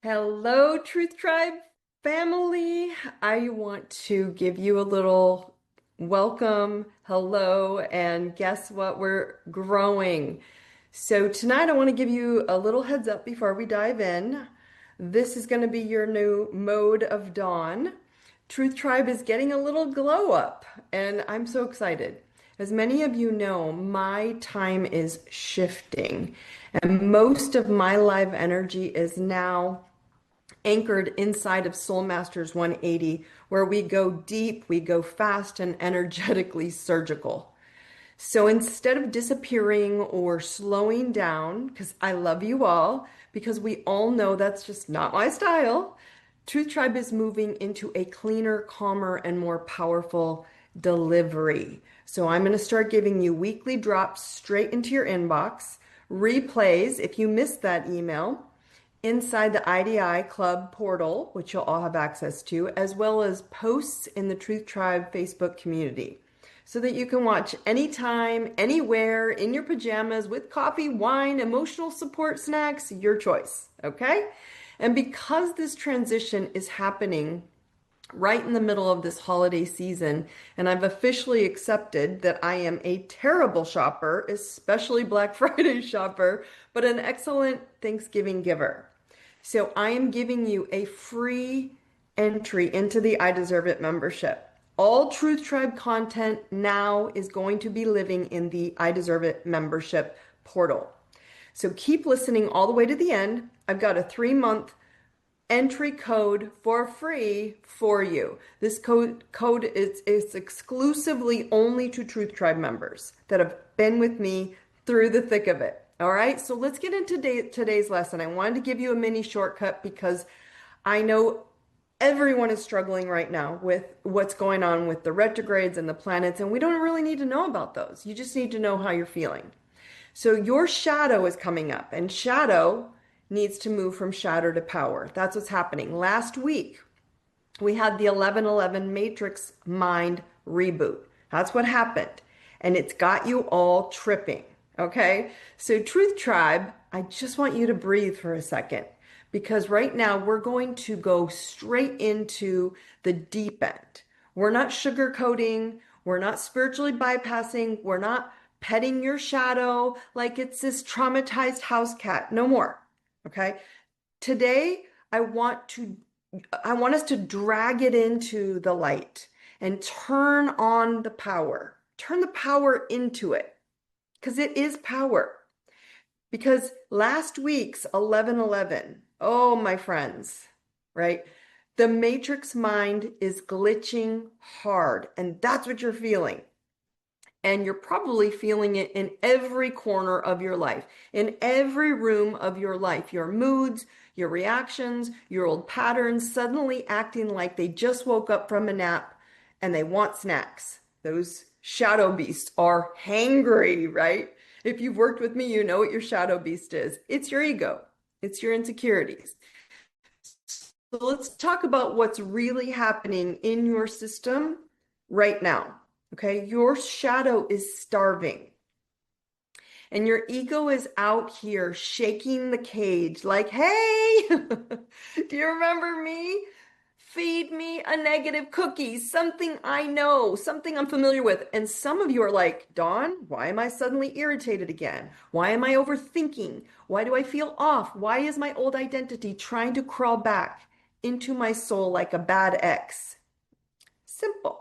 Hello, Truth Tribe family. I want to give you a little welcome, hello, and guess what? We're growing. So, tonight I want to give you a little heads up before we dive in. This is going to be your new mode of dawn. Truth Tribe is getting a little glow up, and I'm so excited. As many of you know, my time is shifting, and most of my live energy is now anchored inside of Soul Masters 180, where we go deep, we go fast, and energetically surgical. So instead of disappearing or slowing down, because I love you all, because we all know that's just not my style, Truth Tribe is moving into a cleaner, calmer, and more powerful delivery. So I'm going to start giving you weekly drops straight into your inbox, replays if you missed that email, inside the IDI Club portal, which you'll all have access to, as well as posts in the Truth Tribe Facebook community, so that you can watch anytime, anywhere, in your pajamas, with coffee, wine, emotional support snacks, your choice, okay? And because this transition is happening right in the middle of this holiday season, and I've officially accepted that I am a terrible shopper, especially Black Friday shopper, but an excellent Thanksgiving giver. So I am giving you a free entry into the I Deserve It membership. All Truth Tribe content now is going to be living in the I Deserve It membership portal. So keep listening all the way to the end. I've got a 3-month entry code for free for you. This code is exclusively only to Truth Tribe members that have been with me through the thick of it. All right, so let's get into today's lesson. I wanted to give you a mini shortcut because I know everyone is struggling right now with what's going on with the retrogrades and the planets, and we don't really need to know about those. You just need to know how you're feeling. So your shadow is coming up, and shadow needs to move from shadow to power. That's what's happening. Last week, we had the 1111 matrix mind reboot. That's what happened. And it's got you all tripping. Okay. So, Truth Tribe, I just want you to breathe for a second because right now we're going to go straight into the deep end. We're not sugarcoating. We're not spiritually bypassing. We're not petting your shadow like it's this traumatized house cat. No more. Okay. Today, I want to I want us to drag it into the light and turn on the power. Turn the power into it because it is power. Because last week's 1111, oh, my friends, right? The matrix mind is glitching hard, and that's what you're feeling. And you're probably feeling it in every corner of your life, in every room of your life. Your moods, your reactions, your old patterns suddenly acting like they just woke up from a nap and they want snacks. Those shadow beasts are hangry, right? If you've worked with me, you know what your shadow beast is. It's your ego, it's your insecurities. So let's talk about what's really happening in your system right now. Okay, your shadow is starving. And your ego is out here shaking the cage like, hey, do you remember me? Feed me a negative cookie, something I know, something I'm familiar with. And some of you are like, Dawn, why am I suddenly irritated again? Why am I overthinking? Why do I feel off? Why is my old identity trying to crawl back into my soul like a bad ex? Simple.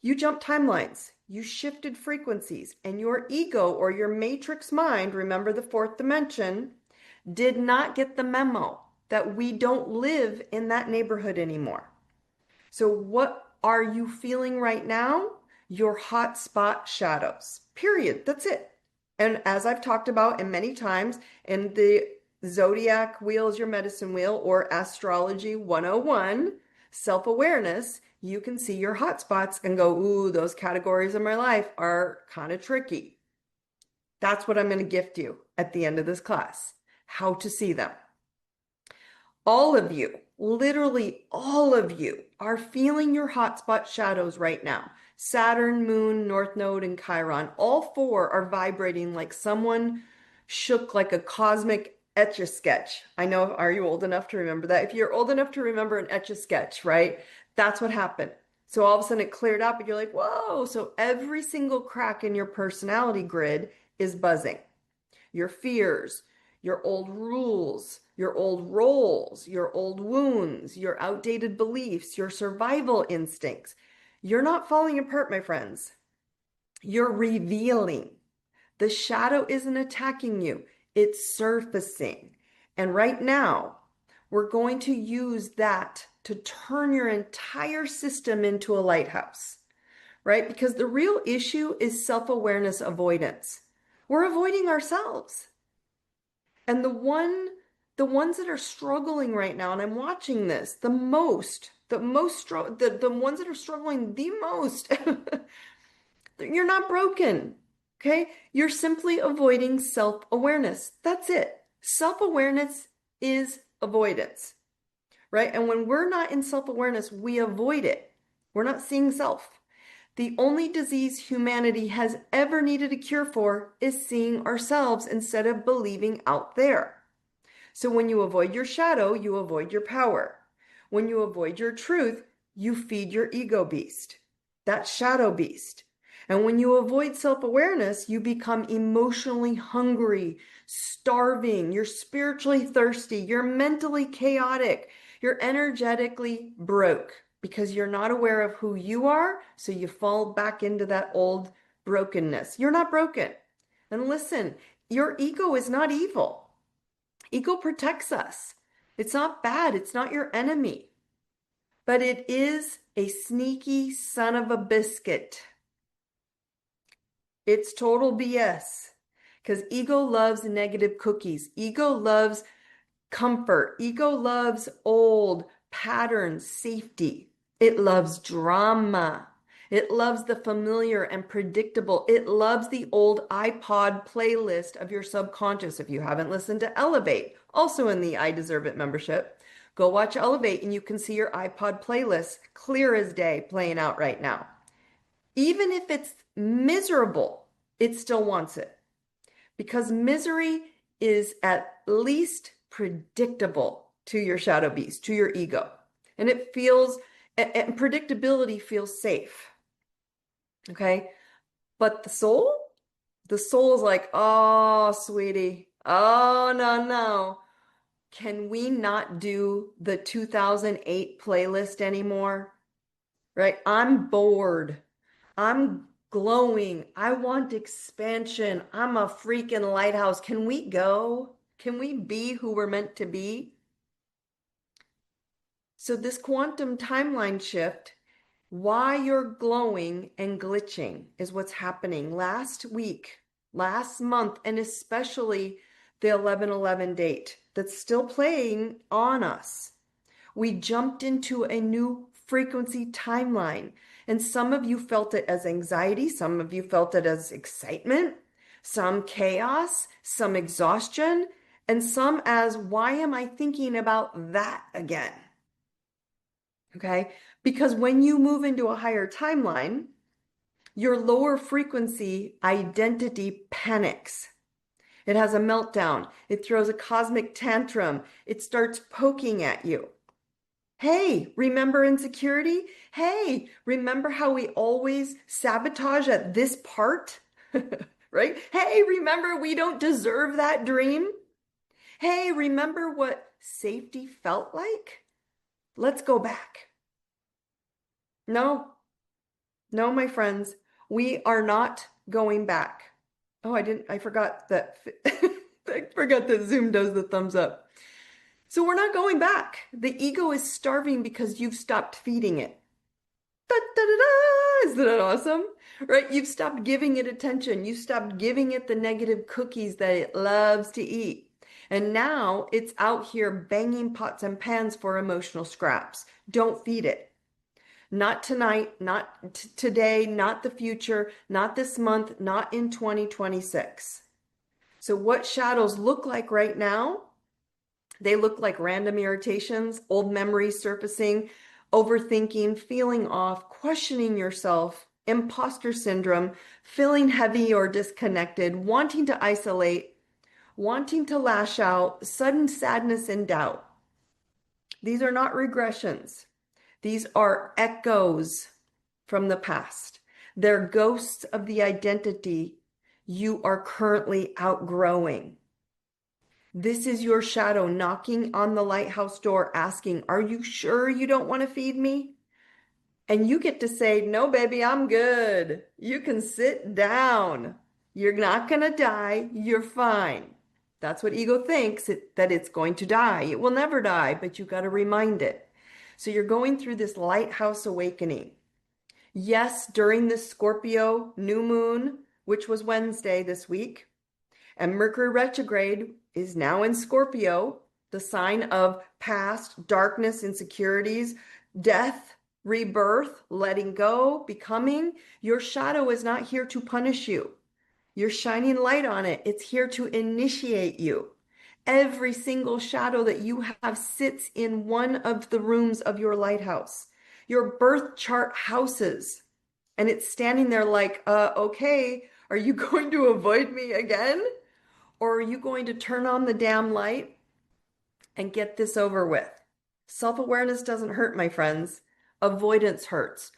You jumped timelines, you shifted frequencies, and your ego or your matrix mind, remember the fourth dimension, did not get the memo that we don't live in that neighborhood anymore. So, what are you feeling right now? Your hot spot shadows. Period. That's it. And as I've talked about and many times in the zodiac wheel is your medicine wheel or astrology 101, self-awareness, you can see your hot spots and go, ooh, those categories of my life are kind of tricky. That's what I'm going to gift you at the end of this class, how to see them. All of you, literally all of you, are feeling your hotspot shadows right now. Saturn, Moon, North Node, and Chiron, all four are vibrating like someone shook like a cosmic Etch-a-sketch. I know, are you old enough to remember that? If you're old enough to remember an etch-a-sketch, right? That's what happened. So all of a sudden it cleared up and you're like, whoa. So every single crack in your personality grid is buzzing. Your fears, your old rules, your old roles, your old wounds, your outdated beliefs, your survival instincts. You're not falling apart, my friends. You're revealing. The shadow isn't attacking you, it's surfacing. And right now, we're going to use that to turn your entire system into a lighthouse, right? Because the real issue is self-awareness avoidance. We're avoiding ourselves. And the ones that are struggling right now, and I'm watching this, the ones that are struggling the most, you're not broken. Okay? You're simply avoiding self-awareness. That's it. Self-awareness is avoidance, right? And when we're not in self-awareness, we avoid it. We're not seeing self. The only disease humanity has ever needed a cure for is seeing ourselves instead of believing out there. So when you avoid your shadow, you avoid your power. When you avoid your truth, you feed your ego beast, that shadow beast. And when you avoid self-awareness, you become emotionally hungry, starving, you're spiritually thirsty, you're mentally chaotic, you're energetically broke because you're not aware of who you are, so you fall back into that old brokenness. You're not broken. And listen, your ego is not evil. Ego protects us. It's not bad. It's not your enemy. But it is a sneaky son of a biscuit. It's total BS. Because ego loves negative cookies. Ego loves comfort. Ego loves old patterns, safety. It loves drama. It loves the familiar and predictable. It loves the old iPod playlist of your subconscious. If you haven't listened to Elevate, also in the I Deserve It membership, go watch Elevate and you can see your iPod playlist clear as day playing out right now. Even if it's miserable, it still wants it because misery is at least predictable to your shadow beast, to your ego. And it feels, and predictability feels safe. Okay. But the soul is like, oh, sweetie. Oh, no, no. Can we not do the 2008 playlist anymore? Right? I'm bored. I'm glowing. I want expansion. I'm a freaking lighthouse. Can we go? Can we be who we're meant to be? So this quantum timeline shift, why you're glowing and glitching is what's happening last week, last month, and especially the 11/11 date that's still playing on us. We jumped into a new frequency timeline, and some of you felt it as anxiety, some of you felt it as excitement, some chaos, some exhaustion, and some as, why am I thinking about that again? Okay, because when you move into a higher timeline, your lower frequency identity panics. It has a meltdown. It throws a cosmic tantrum. It starts poking at you. Hey, remember insecurity? Hey, remember how we always sabotage at this part? Right? Hey, remember we don't deserve that dream? Hey, remember what safety felt like? Let's go back. No, no, my friends, we are not going back. Oh, I forgot that, I forgot that Zoom does the thumbs up. So we're not going back. The ego is starving because you've stopped feeding it. Da, da, da, da. Isn't that awesome? Right? You've stopped giving it attention. You stopped giving it the negative cookies that it loves to eat. And now it's out here banging pots and pans for emotional scraps. Don't feed it. Not tonight, not today, not the future, not this month, not in 2026. So what shadows look like right now? They look like random irritations, old memories surfacing, overthinking, feeling off, questioning yourself, imposter syndrome, feeling heavy or disconnected, wanting to isolate, wanting to lash out, sudden sadness and doubt. These are not regressions. These are echoes from the past. They're ghosts of the identity you are currently outgrowing. This is your shadow knocking on the lighthouse door asking, "Are you sure you don't want to feed me?" And you get to say, "No, baby, I'm good. You can sit down. You're not going to die. You're fine." That's what ego thinks, that it's going to die. It will never die, but you got to remind it. So you're going through this lighthouse awakening. Yes, during this Scorpio new moon, which was Wednesday this week, and Mercury retrograde is now in Scorpio, the sign of past, darkness, insecurities, death, rebirth, letting go, becoming. Your shadow is not here to punish you. You're shining light on it. It's here to initiate you. Every single shadow that you have sits in one of the rooms of your lighthouse, your birth chart houses. And it's standing there like, okay, are you going to avoid me again? Or are you going to turn on the damn light and get this over with? Self-awareness doesn't hurt, my friends. Avoidance hurts.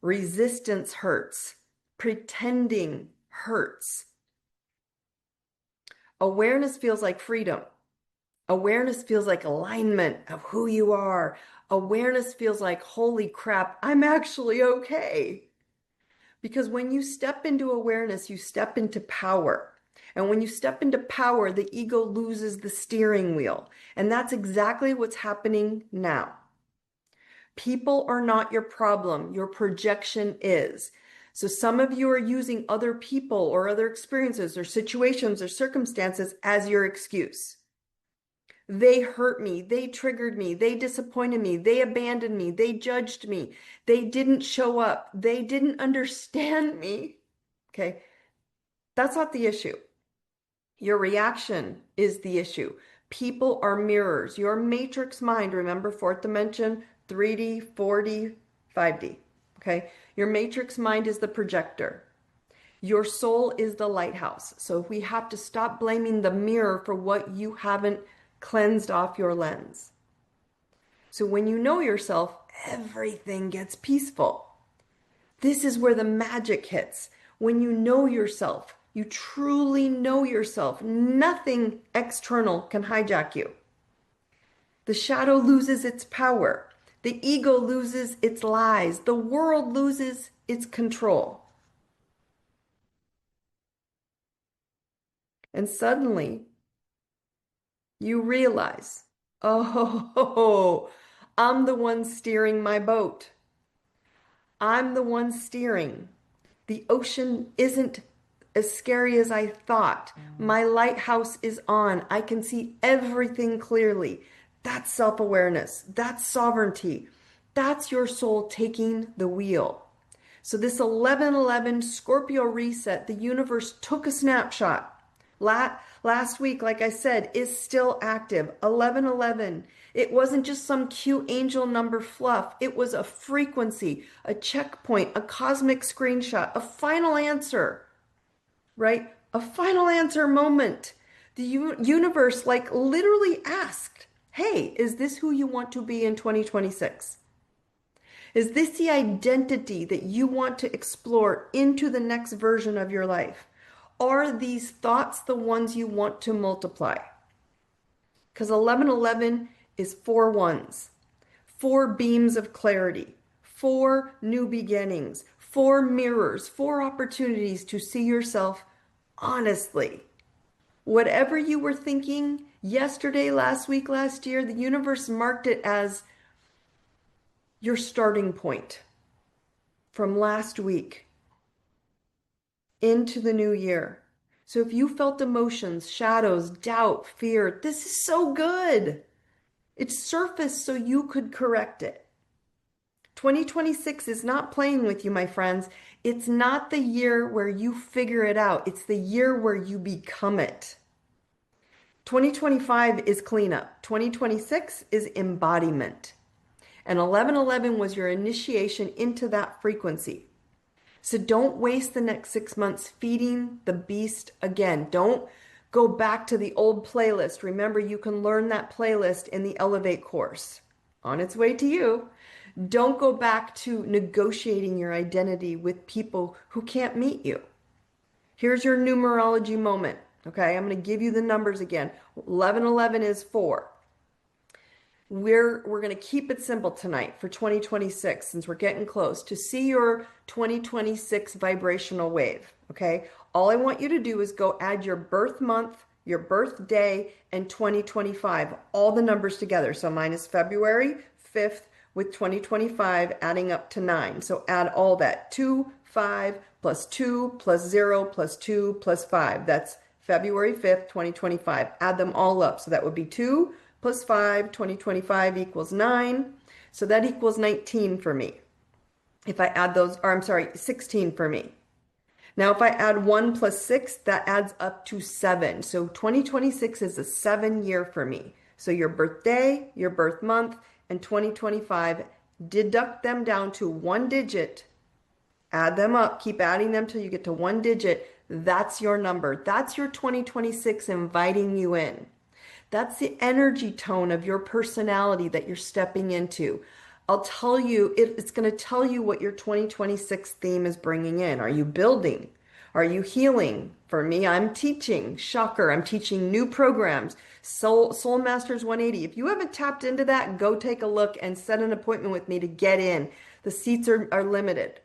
Resistance hurts. Pretending hurts. Awareness feels like freedom. Awareness feels like alignment of who you are. Awareness feels like, holy crap, I'm actually okay. Because when you step into awareness, you step into power. And when you step into power, the ego loses the steering wheel. And that's exactly what's happening now. People are not your problem. Your projection is. So some of you are using other people or other experiences or situations or circumstances as your excuse. They hurt me. They triggered me. They disappointed me. They abandoned me. They judged me. They didn't show up. They didn't understand me. Okay. That's not the issue. Your reaction is the issue. People are mirrors. Your matrix mind, remember, fourth dimension, 3D, 4D, 5D. Okay. Your matrix mind is the projector. Your soul is the lighthouse. So we have to stop blaming the mirror for what you haven't cleansed off your lens. So when you know yourself, everything gets peaceful. This is where the magic hits. When you know yourself, you truly know yourself. Nothing external can hijack you. The shadow loses its power. The ego loses its lies. The world loses its control. And suddenly, you realize, oh, I'm the one steering my boat. I'm the one steering. The ocean isn't as scary as I thought. My lighthouse is on. I can see everything clearly. That's self-awareness. That's sovereignty. That's your soul taking the wheel. So this 11/11 Scorpio reset, the universe took a snapshot. Last week, like I said, is still active. 11/11. It wasn't just some cute angel number fluff. It was a frequency, a checkpoint, a cosmic screenshot, a final answer, right? A final answer moment. The universe like literally asked, hey, is this who you want to be in 2026? Is this the identity that you want to explore into the next version of your life? Are these thoughts the ones you want to multiply? Because 11/11 is 4 ones, 4 beams of clarity, 4 new beginnings, 4 mirrors, 4 opportunities to see yourself honestly. Whatever you were thinking yesterday, last week, last year, the universe marked it as your starting point from last week into the new year. So if you felt emotions, shadows, doubt, fear, this is so good. It surfaced so you could correct it. 2026 is not playing with you, my friends. It's not the year where you figure it out. It's the year where you become it. 2025 is cleanup. 2026 is embodiment. And 11/11 was your initiation into that frequency. So don't waste the next 6 months feeding the beast again. Don't Go back to the old playlist. Remember, you can learn that playlist in the Elevate course. On its way to you. Don't go back to negotiating your identity with people who can't meet you. Here's your numerology moment. Okay, I'm going to give you the numbers again. 1111 is 4. We're going to keep it simple tonight for 2026 since we're getting close to see your 2026 vibrational wave. Okay, all I want you to do is go add your birth month, your birthday, and 2025, all the numbers together. So mine is February 5th with 2025 adding up to 9. So add all that. 2, 5 plus 2 plus 0 plus 2 plus 5. That's February 5th, 2025. Add them all up. So that would be 2 plus 5, 2025 equals 9. So that equals 19 for me. If I add those, or I'm sorry, 16 for me. Now, if I add 1 plus 6, that adds up to 7. So 2026 is a 7-year for me. So your birthday, your birth month, and 2025, deduct them down to 1 digit, add them up, keep adding them till you get to 1 digit. That's your number. That's your 2026 inviting you in. That's the energy tone of your personality that you're stepping into. I'll tell you, it's going to tell you what your 2026 theme is bringing in. Are you building? Are you healing? For me, I'm teaching. Shocker, I'm teaching new programs. Soul Masters 180. If you haven't tapped into that, go take a look and set an appointment with me to get in. The seats are limited.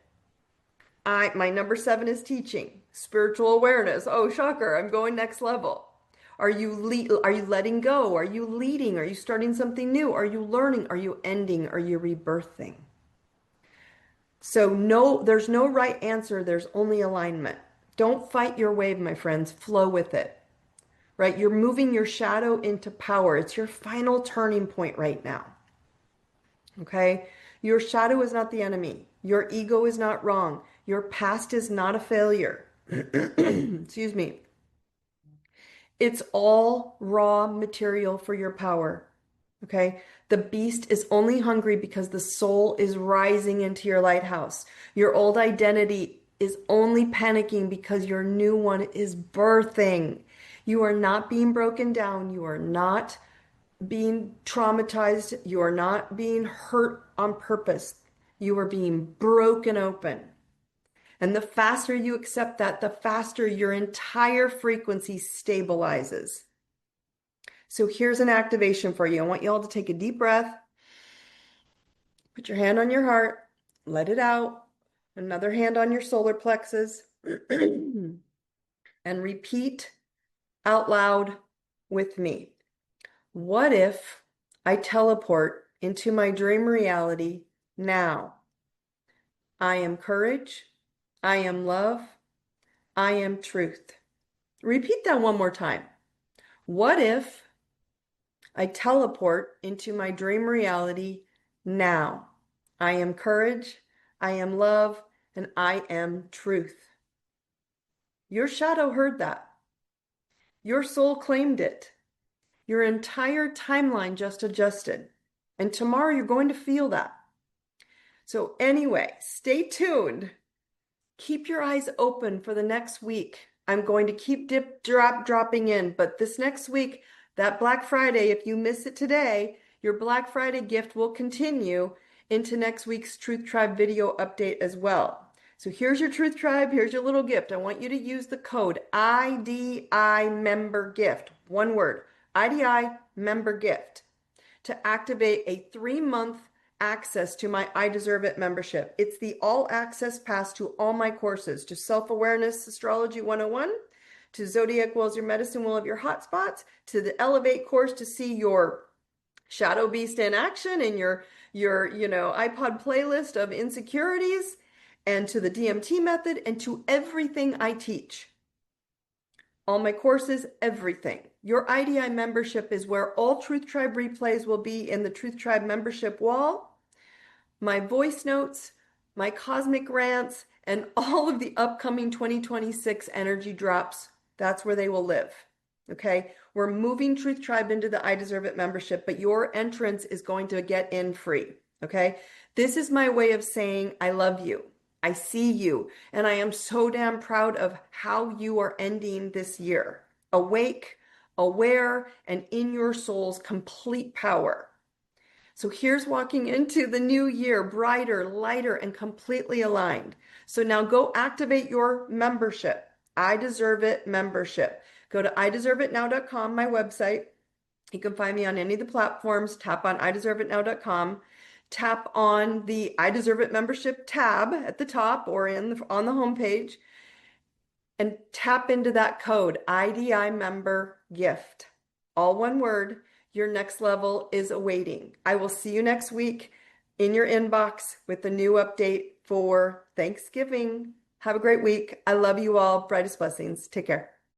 My number 7 is teaching. Spiritual awareness. Oh, shocker, I'm going next level. Are you letting go? Are you leading? Are you starting something new? Are you learning? Are you ending? Are you rebirthing? So no, there's no right answer. There's only alignment. Don't fight your wave, my friends. Flow with it. Right? You're moving your shadow into power. It's your final turning point right now. Okay? Your shadow is not the enemy. Your ego is not wrong. Your past is not a failure. Excuse me. It's all raw material for your power. Okay? The beast is only hungry because the soul is rising into your lighthouse. Your old identity is only panicking because your new one is birthing. You are not being broken down. You are not being traumatized. You are not being hurt on purpose. You are being broken open. And the faster you accept that, the faster your entire frequency stabilizes. So here's an activation for you. I want you all to take a deep breath. Put your hand on your heart. Let it out. Another hand on your solar plexus. And repeat out loud with me. What if I teleport into my dream reality now? I am courage. I am love. I am truth. Repeat that one more time. What if I teleport into my dream reality now? I am courage. I am love. And I am truth. Your shadow heard that. Your soul claimed it. Your entire timeline just adjusted. And tomorrow you're going to feel that. So anyway, stay tuned. Keep your eyes open for the next week. I'm going to keep dropping in, but this next week, that Black Friday, if you miss it today, your Black Friday gift will continue into next week's Truth Tribe video update as well. So here's your Truth Tribe. Here's your little gift. I want you to use the code IDI member gift. One word, IDI member gift, to activate a 3-month access to my I Deserve It membership. It's the all access pass to all my courses, to Self-Awareness Astrology 101, to Zodiac Wheel, Your Medicine Wheel of Your Hotspots, to the Elevate course to see your Shadow Beast in action and your iPod playlist of insecurities, and to the DMT method, and to everything I teach. All my courses, everything. Your IDI membership is where all Truth Tribe replays will be in the Truth Tribe membership wall. My voice notes, my cosmic rants, and all of the upcoming 2026 energy drops, that's where they will live. Okay? We're moving Truth Tribe into the I Deserve It membership, but your entrance is going to get in free. Okay? This is my way of saying I love you. I see you, and I am so damn proud of how you are ending this year. awake, aware, and in your soul's complete power. So here's walking into the new year, brighter, lighter, and completely aligned. So now go activate your membership. I Deserve It membership. Go to ideserveitnow.com, my website. You can find me on any of the platforms. Tap on ideserveitnow.com. Tap on the I Deserve It membership tab at the top or on the homepage and tap into that code, IDI member gift. All one word. Your next level is awaiting. I will see you next week in your inbox with the new update for Thanksgiving. Have a great week. I love you all. Brightest blessings. Take care.